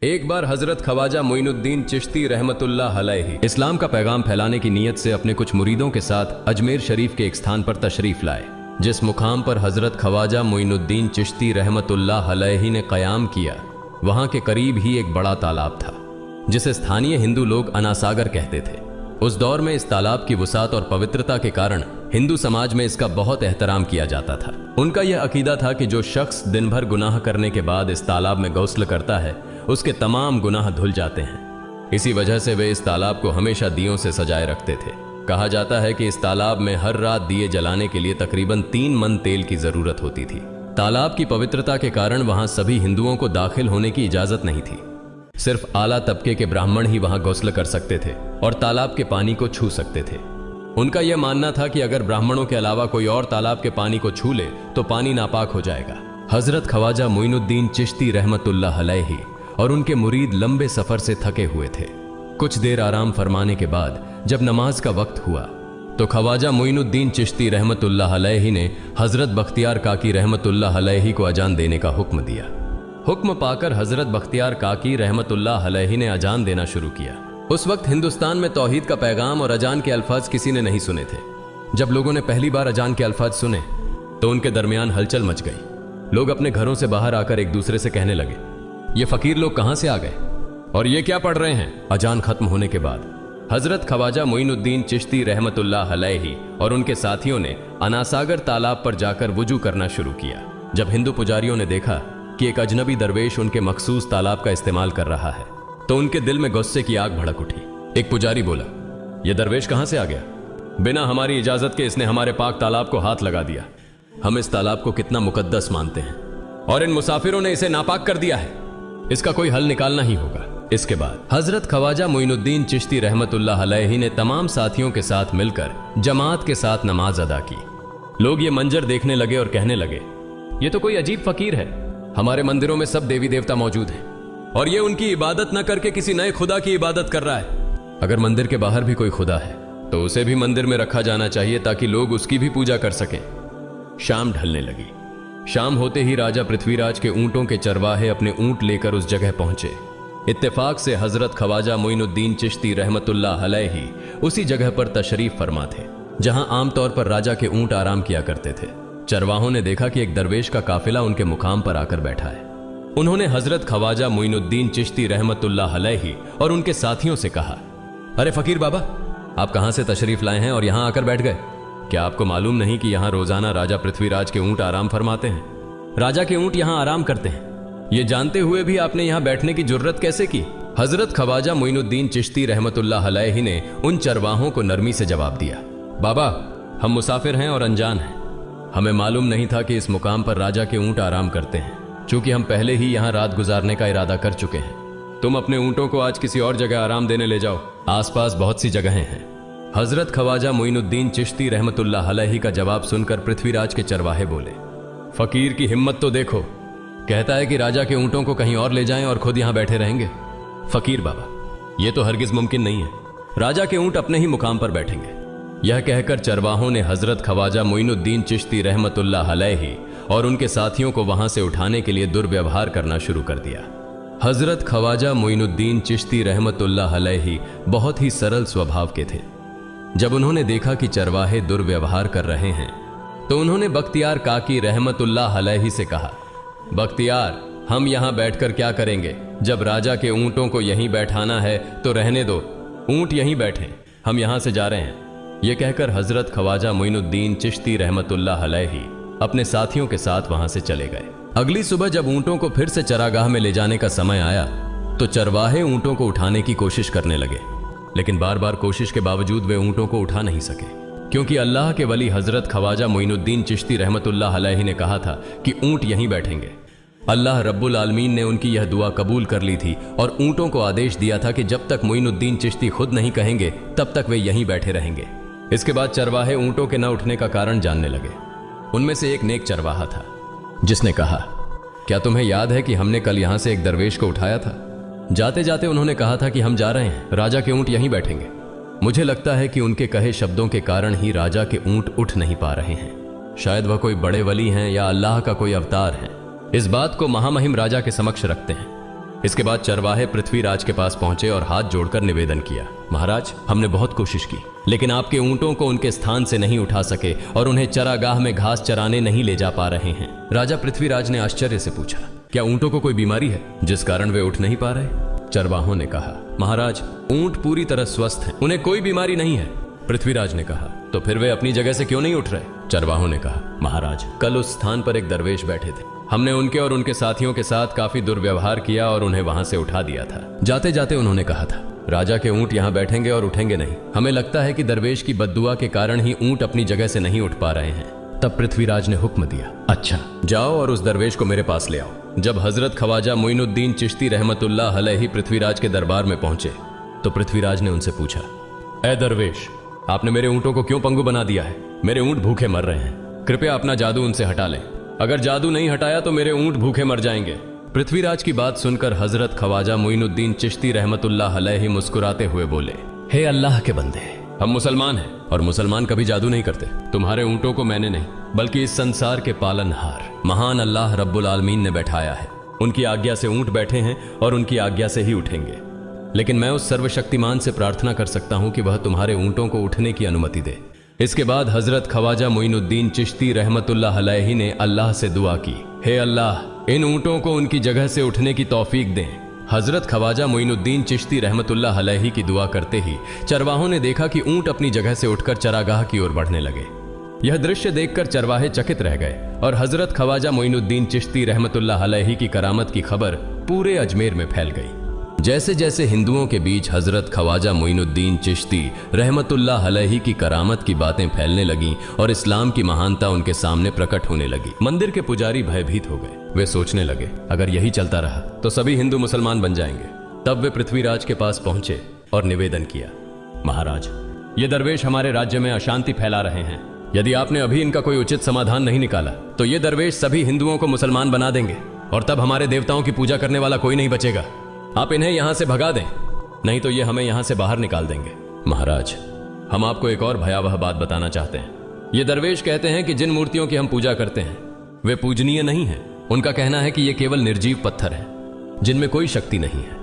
एक बार हजरत ख्वाजा मोइनुद्दीन चिश्ती रहमतुल्लाह अलैहि इस्लाम का पैगाम फैलाने की नीयत से अपने कुछ मुरीदों के साथ अजमेर शरीफ के एक स्थान पर तशरीफ लाए। जिस मुकाम पर हजरत ख्वाजा मोइनुद्दीन चिश्ती रहमतुल्लाह अलैहि ने क़याम किया, वहां के करीब ही एक बड़ा तालाब था जिसे स्थानीय हिंदू लोग अनासागर कहते थे। उस दौर में इस तालाब की वसात और पवित्रता के कारण हिंदू समाज में इसका बहुत एहतराम किया जाता था। उनका यह अकीदा था कि जो शख्स दिन भर गुनाह करने के बाद इस तालाब में गौस्ल करता है, उसके तमाम गुनाह धुल जाते हैं। इसी वजह से वे इस तालाब को हमेशा दियों से सजाए रखते थे। कहा जाता है कि इस तालाब में हर रात दिए जलाने के लिए तकरीबन 3 मन तेल की जरूरत होती थी। तालाब की पवित्रता के कारण वहां सभी हिंदुओं को दाखिल होने की इजाजत नहीं थी। सिर्फ आला तबके के ब्राह्मण ही वहां गौस्ल कर सकते थे और तालाब के पानी को छू सकते थे। उनका यह मानना था कि अगर ब्राह्मणों के अलावा कोई और तालाब के पानी को छू ले तो पानी नापाक हो जाएगा। हजरत ख्वाजा मोइनुद्दीन चिश्ती रहमतुल्लाह अलैहि और उनके मुरीद लंबे सफर से थके हुए थे। कुछ देर आराम फरमाने के बाद जब नमाज का वक्त हुआ तो ख्वाजा मोइनुद्दीन चिश्ती रहमतुल्लाह अलैहि ने हजरत बख्तियार काकी रहमतुल्लाह अलैहि को अजान देने का हुक्म दिया। हुक्म पाकर हजरत बख्तियार काकी रहमतुल्लाह अलैहि ने अजान देना शुरू किया। उस वक्त हिंदुस्तान में तौहीद का पैगाम और अजान के अल्फाज किसी ने नहीं सुने थे। जब लोगों ने पहली बार अजान के अल्फाज सुने तो उनके दरमियान हलचल मच गई। लोग अपने घरों से बाहर आकर एक दूसरे से कहने लगे, ये फकीर लोग कहां से आ गए और ये क्या पढ़ रहे हैं। अजान खत्म होने के बाद हजरत ख्वाजा मोइनुद्दीन चिश्ती रहमतुल्लाह अलैहि और उनके साथियों ने अनासागर तालाब पर जाकर वुजू करना शुरू किया। जब हिंदू पुजारियों ने देखा कि एक अजनबी दरवेश उनके मखसूस तालाब का इस्तेमाल कर रहा है तो उनके दिल में गुस्से की आग भड़क उठी। एक पुजारी बोला, यह दरवेश कहां से आ गया? बिना हमारी इजाजत के इसने हमारे पाक तालाब को हाथ लगा दिया। हम इस तालाब को कितना मुकद्दस मानते हैं और इन मुसाफिरों ने इसे नापाक कर दिया है। इसका कोई हल निकालना ही होगा। इसके बाद हजरत ख्वाजा मोइनुद्दीन चिश्ती रहमतुल्लाह अलैहि ने तमाम साथियों के साथ मिलकर जमात के साथ नमाज अदा की। लोग ये मंजर देखने लगे और कहने लगे, ये तो कोई अजीब फकीर है। हमारे मंदिरों में सब देवी देवता मौजूद हैं और ये उनकी इबादत न करके किसी नए खुदा की इबादत कर रहा है। अगर मंदिर के बाहर भी कोई खुदा है तो उसे भी मंदिर में रखा जाना चाहिए ताकि लोग उसकी भी पूजा कर सकें। शाम ढलने लगी। शाम होते ही राजा पृथ्वीराज के ऊंटों के चरवाहे अपने ऊंट लेकर उस जगह पहुंचे। इत्तेफाक से हजरत ख्वाजा मोइनुद्दीन चिश्ती रहमतुल्लाह अलैहि उसी जगह पर तशरीफ फरमा थे जहां आमतौर पर राजा के ऊंट आराम किया करते थे। चरवाहों ने देखा कि एक दरवेश का काफिला उनके मुकाम पर आकर बैठा है। उन्होंने हजरत ख्वाजा मोइनुद्दीन चिश्ती रहमतुल्लाह अलैहि और उनके साथियों से कहा, अरे फकीर बाबा, आप कहां से तशरीफ लाए हैं और यहां आकर बैठ गए? क्या आपको मालूम नहीं कि यहां रोजाना राजा पृथ्वीराज के ऊंट आराम फरमाते हैं? राजा के ऊंट यहां आराम करते हैं, ये जानते हुए भी आपने यहां बैठने की जुर्रत कैसे की? हजरत ख्वाजा मोइनुद्दीन चिश्ती रहमतुल्लाह अलैहि ने उन चरवाहों को नरमी से जवाब दिया, बाबा, हम मुसाफिर हैं और अनजान हैं। हमें मालूम नहीं था कि इस मुकाम पर राजा के ऊंट आराम करते हैं। चूंकि हम पहले ही यहां रात गुजारने का इरादा कर चुके हैं, तुम अपने ऊंटों को आज किसी और जगह आराम देने ले जाओ। आसपास बहुत सी जगहें हैं। हजरत ख्वाजा मोइनुद्दीन चिश्ती रहमतुल्लाह अलैहि का जवाब सुनकर पृथ्वीराज के चरवाहे बोले, फकीर की हिम्मत तो देखो, कहता है कि राजा के ऊंटों को कहीं और ले जाएं और खुद यहां बैठे रहेंगे। फकीर बाबा, यह तो हरगिज मुमकिन नहीं है। राजा के ऊंट अपने ही मुकाम पर बैठेंगे। यह कहकर चरवाहों ने हजरत ख्वाजा मोइनुद्दीन चिश्ती रहमतुल्लाह अलैहि और उनके साथियों को वहां से उठाने के लिए दुर्व्यवहार करना शुरू कर दिया। हजरत ख्वाजा मोइनुद्दीन चिश्ती रहमतुल्लाह अलैहि बहुत ही सरल स्वभाव के थे। जब उन्होंने देखा कि चरवाहे दुर्व्यवहार कर रहे हैं तो उन्होंने बख्तियार काकी रहमतुल्लाह अलैहि से कहा, बख्तियार, हम यहां बैठकर क्या करेंगे? जब राजा के ऊंटों को यहीं बैठाना है तो रहने दो, ऊंट यहीं बैठें, हम यहां से जा रहे हैं। यह कहकर हजरत ख्वाजा मोइनुद्दीन चिश्ती रहमतुल्लाह अलैहि अपने साथियों के साथ वहां से चले गए। अगली सुबह जब ऊंटों को फिर से चरागाह में ले जाने का समय आया तो चरवाहे ऊंटों को उठाने की कोशिश करने लगे, लेकिन बार बार कोशिश के बावजूद वे ऊंटों को उठा नहीं सके, क्योंकि अल्लाह के वली हजरत ख्वाजा मोइनुद्दीन चिश्ती रहमतुल्लाह अलैहि ने कहा था कि ऊंट यहीं बैठेंगे। अल्लाह रब्बुल आलमीन ने उनकी यह दुआ कबूल कर ली थी और ऊंटों को आदेश दिया था कि जब तक मोइनुद्दीन चिश्ती खुद नहीं कहेंगे तब तक वे यहीं बैठे रहेंगे। इसके बाद चरवाहे ऊंटों के न उठने का कारण जानने लगे। उनमें से एक नेक चरवाहा था जिसने कहा, क्या तुम्हें याद है कि हमने कल यहां से एक दरवेश को उठाया था? जाते जाते उन्होंने कहा था कि हम जा रहे हैं, राजा के ऊंट यहीं बैठेंगे। मुझे लगता है कि उनके कहे शब्दों के कारण ही राजा के ऊंट उठ नहीं पा रहे हैं। शायद वह कोई बड़े वली हैं या अल्लाह का कोई अवतार है। इस बात को महामहिम राजा के समक्ष रखते हैं। इसके बाद चरवाहे पृथ्वीराज के पास पहुंचे और हाथ जोड़कर निवेदन किया, महाराज, हमने बहुत कोशिश की, लेकिन आपके ऊंटों को उनके स्थान से नहीं उठा सके और उन्हें चरागाह में घास चराने नहीं ले जा पा रहे हैं। राजा पृथ्वीराज ने आश्चर्य से पूछा, क्या ऊंटों को कोई बीमारी है जिस कारण वे उठ नहीं पा रहे? चरवाहों ने कहा, महाराज, ऊंट पूरी तरह स्वस्थ हैं, उन्हें कोई बीमारी नहीं है। पृथ्वीराज ने कहा, तो फिर वे अपनी जगह से क्यों नहीं उठ रहे? चरवाहों ने कहा, महाराज, कल उस स्थान पर एक दरवेश बैठे थे, हमने उनके और उनके साथियों के साथ काफी दुर्व्यवहार किया और उन्हें वहां से उठा दिया था। जाते जाते उन्होंने कहा था, राजा के ऊंट यहाँ बैठेंगे और उठेंगे नहीं। हमें लगता है कि दरवेश की बद्दुआ के कारण ही ऊंट अपनी जगह से नहीं उठ पा रहे हैं। तब पृथ्वीराज ने हुक्म दिया, अच्छा, जाओ और उस दरवेश को मेरे पास ले आओ। जब हजरत ख्वाजा मोइनुद्दीन चिश्ती रहमतुल्लाह अलैहि पृथ्वीराज के दरबार में पहुंचे तो पृथ्वीराज ने उनसे पूछा, ए दरवेश, आपने मेरे ऊंटों को क्यों पंगु बना दिया है? मेरे ऊंट भूखे मर रहे हैं, कृपया अपना जादू उनसे हटा लें। अगर जादू नहीं हटाया तो मेरे ऊंट भूखे मर जाएंगे। पृथ्वीराज की बात सुनकर हजरत ख्वाजा मोइनुद्दीन चिश्ती रहमतुल्लाह अलैहि मुस्कुराते हुए बोले, हे अल्लाह के बंदे, हम मुसलमान हैं और मुसलमान कभी जादू नहीं करते। तुम्हारे ऊंटों को मैंने नहीं बल्कि इस संसार के पालनहार महान अल्लाह रब्बुल आलमीन ने बैठाया है। उनकी आज्ञा से ऊंट बैठे हैं और उनकी आज्ञा से ही उठेंगे। लेकिन मैं उस सर्वशक्तिमान से प्रार्थना कर सकता हूं कि वह तुम्हारे ऊंटों को उठने की अनुमति दे। इसके बाद हजरत ख्वाजा मोइनुद्दीन चिश्ती रहमतुल्लाह अलैहि ने अल्लाह से दुआ की, हे अल्लाह, इन ऊंटों को उनकी जगह से उठने की तौफीक दें। हजरत ख्वाजा मोइनुद्दीन चिश्ती रहमतुल्लाह अलैहि की दुआ करते ही चरवाहों ने देखा कि ऊंट अपनी जगह से उठकर चरागाह की ओर बढ़ने लगे। यह दृश्य देखकर चरवाहे चकित रह गए और हजरत ख्वाजा मोइनुद्दीन चिश्ती रहमतुल्लाह अलैहि की करामत की खबर पूरे अजमेर में फैल गई। जैसे जैसे हिंदुओं के बीच हजरत ख्वाजा मोइनुद्दीन चिश्ती रहमतुल्लाह अलैहि की करामत की बातें फैलने लगीं और इस्लाम की महानता उनके सामने प्रकट होने लगी, मंदिर के पुजारी भयभीत हो गए। वे सोचने लगे, अगर यही चलता रहा तो सभी हिंदू मुसलमान बन जाएंगे। तब वे पृथ्वीराज के पास पहुंचे और निवेदन किया, महाराज, ये दरवेश हमारे राज्य में अशांति फैला रहे हैं। यदि आपने अभी इनका कोई उचित समाधान नहीं निकाला तो ये दरवेश सभी हिंदुओं को मुसलमान बना देंगे और तब हमारे देवताओं की पूजा करने वाला कोई नहीं बचेगा। आप इन्हें यहां से भगा दें, नहीं तो ये हमें यहां से बाहर निकाल देंगे। महाराज, हम आपको एक और भयावह बात बताना चाहते हैं। ये दरवेश कहते हैं कि जिन मूर्तियों की हम पूजा करते हैं वे पूजनीय नहीं है। उनका कहना है कि ये केवल निर्जीव पत्थर है जिनमें कोई शक्ति नहीं है।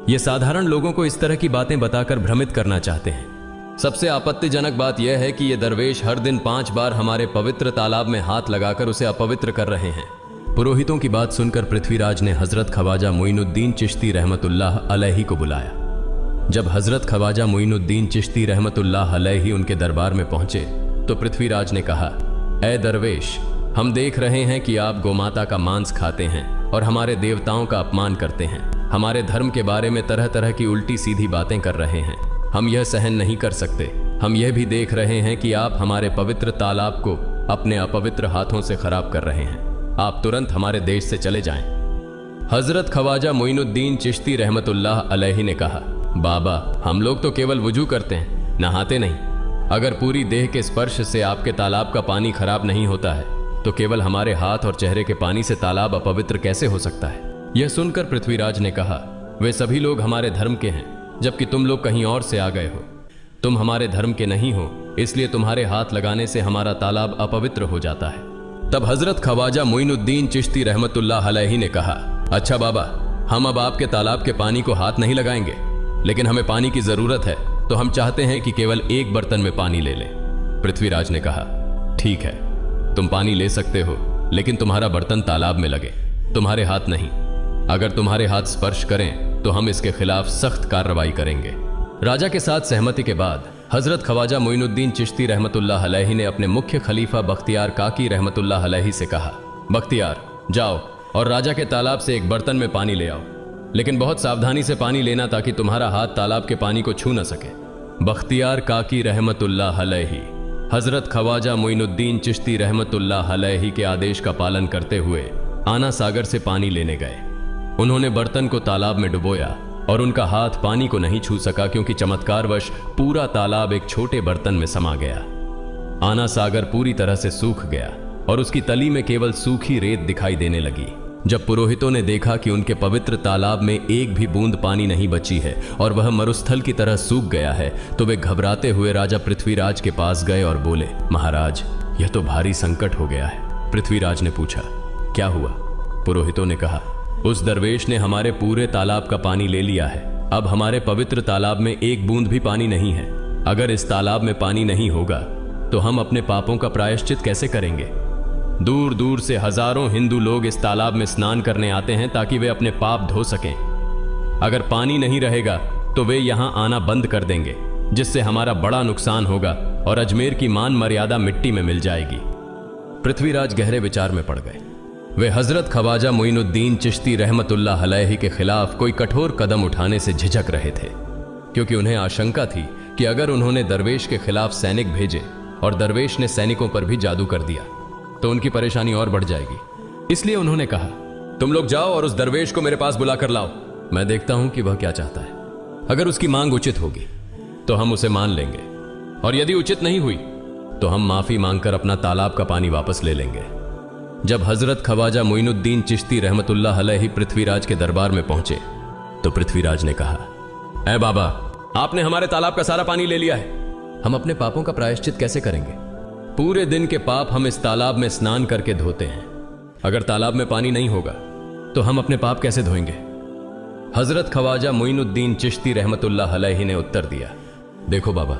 ये साधारण लोगों को इस तरह की बातें बताकर भ्रमित करना चाहते हैं। सबसे आपत्तिजनक बात यह है कि ये दरवेश हर दिन 5 बार हमारे पवित्र तालाब में हाथ लगाकर उसे अपवित्र कर रहे हैं। पुरोहितों की बात सुनकर पृथ्वीराज ने हजरत ख्वाजा मोइनुद्दीन चिश्ती रहमतुल्लाह अलैहि को बुलाया। जब हजरत ख्वाजा मोइनुद्दीन चिश्ती रहमतुल्लाह अलैहि उनके दरबार में पहुंचे तो पृथ्वीराज ने कहा, ए दरवेश, हम देख रहे हैं कि आप गोमाता का मांस खाते हैं और हमारे देवताओं का अपमान करते हैं। हमारे धर्म के बारे में तरह तरह की उल्टी सीधी बातें कर रहे हैं। हम यह सहन नहीं कर सकते। हम यह भी देख रहे हैं कि आप हमारे पवित्र तालाब को अपने अपवित्र हाथों से खराब कर रहे हैं। आप तुरंत हमारे देश से चले जाएं। हजरत ख्वाजा मोइनुद्दीन चिश्ती रहमतुल्लाह अलैहि ने कहा, बाबा, हम लोग तो केवल वुजू करते हैं, नहाते नहीं। अगर पूरी देह के स्पर्श से आपके तालाब का पानी खराब नहीं होता है तो केवल हमारे हाथ और चेहरे के पानी से तालाब अपवित्र कैसे हो सकता है? यह सुनकर पृथ्वीराज ने कहा, वे सभी लोग हमारे धर्म के हैं जबकि तुम लोग कहीं और से आ गए हो। तुम हमारे धर्म के नहीं हो, इसलिए तुम्हारे हाथ लगाने से हमारा तालाब अपवित्र हो जाता है। तब हजरत ख्वाजा मोइनुद्दीन चिश्ती रहमतुल्लाह अलैहि ने कहा, अच्छा बाबा, हम अब आपके तालाब के पानी को हाथ नहीं लगाएंगे, लेकिन हमें पानी की जरूरत है तो हम चाहते हैं कि केवल एक बर्तन में पानी ले लें। पृथ्वीराज ने कहा, ठीक है, तुम पानी ले सकते हो, लेकिन तुम्हारा बर्तन तालाब में लगे, तुम्हारे हाथ नहीं। अगर तुम्हारे हाथ स्पर्श करें तो हम इसके खिलाफ सख्त कार्रवाई करेंगे। राजा के साथ सहमति के बाद हजरत ख्वाजा मोइनुद्दीन चिश्ती रहमतुल्लाह अलैहि ने अपने मुख्य खलीफा बख्तियार काकी रहमतुल्लाह अलैहि से कहा, बख्तियार, जाओ और राजा के तालाब से एक बर्तन में पानी ले आओ, लेकिन बहुत सावधानी से पानी लेना ताकि तुम्हारा हाथ तालाब के पानी को छू न सके। बख्तियार काकी रहमतुल्लाह अलैहि हजरत ख्वाजा मोइनुद्दीन चिश्ती रहमतुल्लाह अलैहि के आदेश का पालन करते हुए आना सागर से पानी लेने गए। उन्होंने बर्तन को तालाब में डुबोया और उनका हाथ पानी को नहीं छू सका क्योंकि चमत्कारवश पूरा तालाब एक छोटे बर्तन में समा गया। आना सागर पूरी तरह से सूख गया और उसकी तली में केवल सूखी रेत दिखाई देने लगी। जब पुरोहितों ने देखा कि उनके पवित्र तालाब में एक भी बूंद पानी नहीं बची है और वह मरुस्थल की तरह सूख गया है तो वे घबराते हुए राजा पृथ्वीराज के पास गए और बोले, महाराज, यह तो भारी संकट हो गया है। पृथ्वीराज ने पूछा, क्या हुआ? पुरोहितों ने कहा, उस दरवेश ने हमारे पूरे तालाब का पानी ले लिया है। अब हमारे पवित्र तालाब में एक बूंद भी पानी नहीं है। अगर इस तालाब में पानी नहीं होगा तो हम अपने पापों का प्रायश्चित कैसे करेंगे? दूर दूर से हजारों हिंदू लोग इस तालाब में स्नान करने आते हैं ताकि वे अपने पाप धो सकें। अगर पानी नहीं रहेगा तो वे यहां आना बंद कर देंगे, जिससे हमारा बड़ा नुकसान होगा और अजमेर की मान मर्यादा मिट्टी में मिल जाएगी। पृथ्वीराज गहरे विचार में पड़ गए। वे हजरत ख्वाजा मोइनुद्दीन चिश्ती रहमतुल्लाह अलैहि के खिलाफ कोई कठोर कदम उठाने से झिझक रहे थे, क्योंकि उन्हें आशंका थी कि अगर उन्होंने दरवेश के खिलाफ सैनिक भेजे और दरवेश ने सैनिकों पर भी जादू कर दिया तो उनकी परेशानी और बढ़ जाएगी। इसलिए उन्होंने कहा, तुम लोग जाओ और उस दरवेश को मेरे पास बुला कर लाओ। मैं देखता हूं कि वह क्या चाहता है। अगर उसकी मांग उचित होगी तो हम उसे मान लेंगे, और यदि उचित नहीं हुई तो हम माफी मांगकर अपना तालाब का पानी वापस ले लेंगे। जब हजरत ख्वाजा मोइनुद्दीन चिश्ती रहमतुल्लाह अलैहि पृथ्वीराज के दरबार में पहुंचे तो पृथ्वीराज ने कहा, ऐ बाबा, आपने हमारे तालाब का सारा पानी ले लिया है। हम अपने पापों का प्रायश्चित कैसे करेंगे? पूरे दिन के पाप हम इस तालाब में स्नान करके धोते हैं। अगर तालाब में पानी नहीं होगा तो हम अपने पाप कैसे धोएंगे? हजरत ख्वाजा मोइनुद्दीन चिश्ती रहमतुल्लाह अलैहि ने उत्तर दिया, देखो बाबा,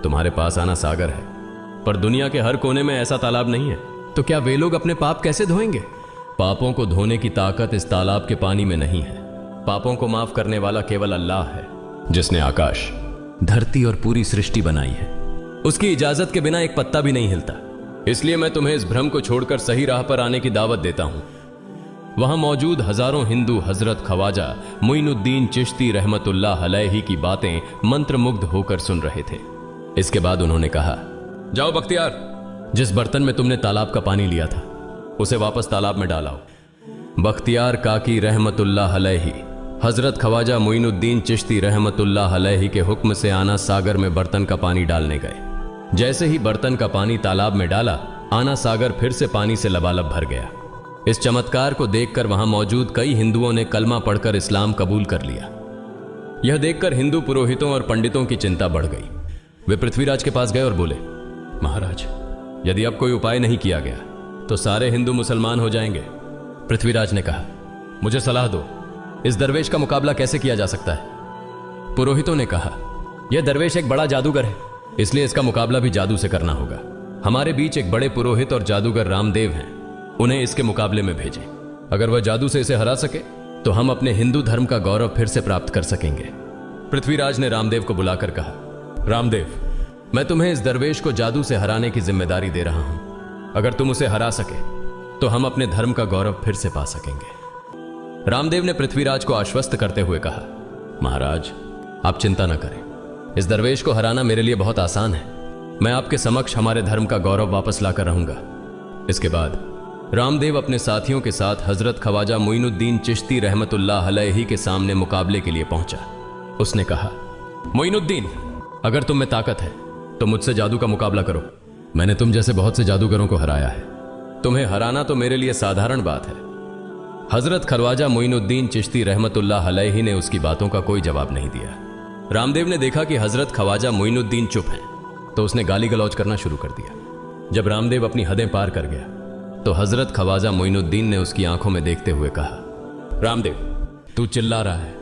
तुम्हारे पास आना सागर है, पर दुनिया के हर कोने में ऐसा तालाब नहीं है, तो क्या वे लोग अपने पाप कैसे धोएंगे? पापों को धोने की ताकत इस तालाब के पानी में नहीं है। पापों को माफ करने वाला केवल अल्लाह है, जिसने आकाश, धरती और पूरी सृष्टि बनाई है। उसकी इजाजत के बिना एक पत्ता भी नहीं हिलता। इसलिए मैं तुम्हें इस भ्रम को छोड़कर सही राह पर आने की दावत देता हूं। वहां मौजूद हजारों हिंदू हजरत ख्वाजा मोइनुद्दीन चिश्ती रहमतुल्लाह अलैहि की बातें मंत्रमुग्ध होकर सुन रहे थे। इसके बाद उन्होंने कहा, जाओ बख्तियार, जिस बर्तन में तुमने तालाब का पानी लिया था उसे वापस तालाब में डालाओ। बख्तियार काकी रहमतुल्लाह अलैहि हजरत ख्वाजा मोइनुद्दीन चिश्ती रहमतुल्लाह अलैहि के हुक्म से आना सागर में बर्तन का पानी डालने गए। जैसे ही बर्तन का पानी तालाब में डाला, आना सागर फिर से पानी से लबालब भर गया। इस चमत्कार को देखकर वहां मौजूद कई हिंदुओं ने कलमा पढ़कर इस्लाम कबूल कर लिया। यह देखकर हिंदू पुरोहितों और पंडितों की चिंता बढ़ गई। वे पृथ्वीराज के पास गए और बोले, महाराज, यदि अब कोई उपाय नहीं किया गया तो सारे हिंदू मुसलमान हो जाएंगे। पृथ्वीराज ने कहा, मुझे सलाह दो, इस दरवेश का मुकाबला कैसे किया जा सकता है? पुरोहितों ने कहा, यह दरवेश एक बड़ा जादूगर है, इसलिए इसका मुकाबला भी जादू से करना होगा। हमारे बीच एक बड़े पुरोहित और जादूगर रामदेव हैं, उन्हें इसके मुकाबले में भेजें। अगर वह जादू से इसे हरा सके तो हम अपने हिंदू धर्म का गौरव फिर से प्राप्त कर सकेंगे। पृथ्वीराज ने रामदेव को बुलाकर कहा, रामदेव, मैं तुम्हें इस दरवेश को जादू से हराने की जिम्मेदारी दे रहा हूं। अगर तुम उसे हरा सके तो हम अपने धर्म का गौरव फिर से पा सकेंगे। रामदेव ने पृथ्वीराज को आश्वस्त करते हुए कहा, महाराज, आप चिंता न करें, इस दरवेश को हराना मेरे लिए बहुत आसान है। मैं आपके समक्ष हमारे धर्म का गौरव वापस लाकर रहूंगा। इसके बाद रामदेव अपने साथियों के साथ हजरत ख्वाजा मोइनुद्दीन चिश्ती रहमतुल्लाह अलैहि के सामने मुकाबले के लिए पहुंचा। उसने कहा, मोइनुद्दीन, अगर तुम में ताकत है तो मुझसे जादू का मुकाबला करो। मैंने तुम जैसे बहुत से जादूगरों को हराया है, तुम्हें हराना तो मेरे लिए साधारण बात है। हजरत ख्वाजा मोइनुद्दीन चिश्ती रहमतुल्लाह अलैहि ने उसकी बातों का कोई जवाब नहीं दिया। रामदेव ने देखा कि हजरत ख्वाजा मोइनुद्दीन चुप हैं, तो उसने गाली गलौज करना शुरू कर दिया। जब रामदेव अपनी हदें पार कर गया तो हजरत ख्वाजा मोइनुद्दीन ने उसकी आंखों में देखते हुए कहा, रामदेव, तू चिल्ला रहा है,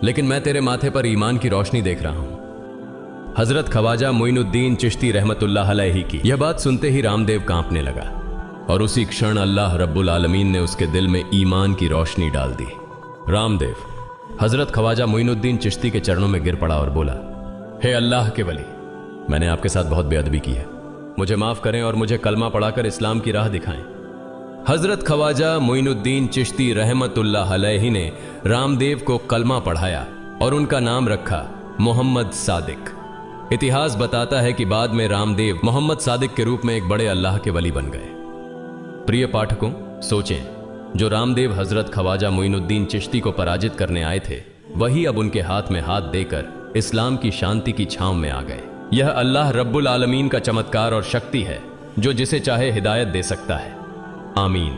लेकिन मैं तेरे माथे पर ईमान की रोशनी देख रहा हूं। हजरत ख्वाजा मोइनुद्दीन चिश्ती रहमतुल्लाह अलैहि की यह बात सुनते ही रामदेव कांपने लगा, और उसी क्षण अल्लाह रब्बुल आलमीन ने उसके दिल में ईमान की रोशनी डाल दी। रामदेव हजरत ख्वाजा मोइनुद्दीन चिश्ती के चरणों में गिर पड़ा और बोला, हे अल्लाह के वली, मैंने आपके साथ बहुत बेअदबी की है, मुझे माफ करें और मुझे कलमा पढ़ाकर इस्लाम की राह दिखाएं। हजरत ख्वाजा मोइनुद्दीन चिश्ती रहमतुल्लाह अलैहि ने रामदेव को कलमा पढ़ाया और उनका नाम रखा मोहम्मद सादिक। इतिहास बताता है कि बाद में रामदेव मोहम्मद सादिक के रूप में एक बड़े अल्लाह के वली बन गए। प्रिय पाठकों, सोचें, जो रामदेव हजरत ख्वाजा मोइनुद्दीन चिश्ती को पराजित करने आए थे, वही अब उनके हाथ में हाथ देकर इस्लाम की शांति की छांव में आ गए। यह अल्लाह रब्बुल आलमीन का चमत्कार और शक्ति है, जो जिसे चाहे हिदायत दे सकता है। आमीन।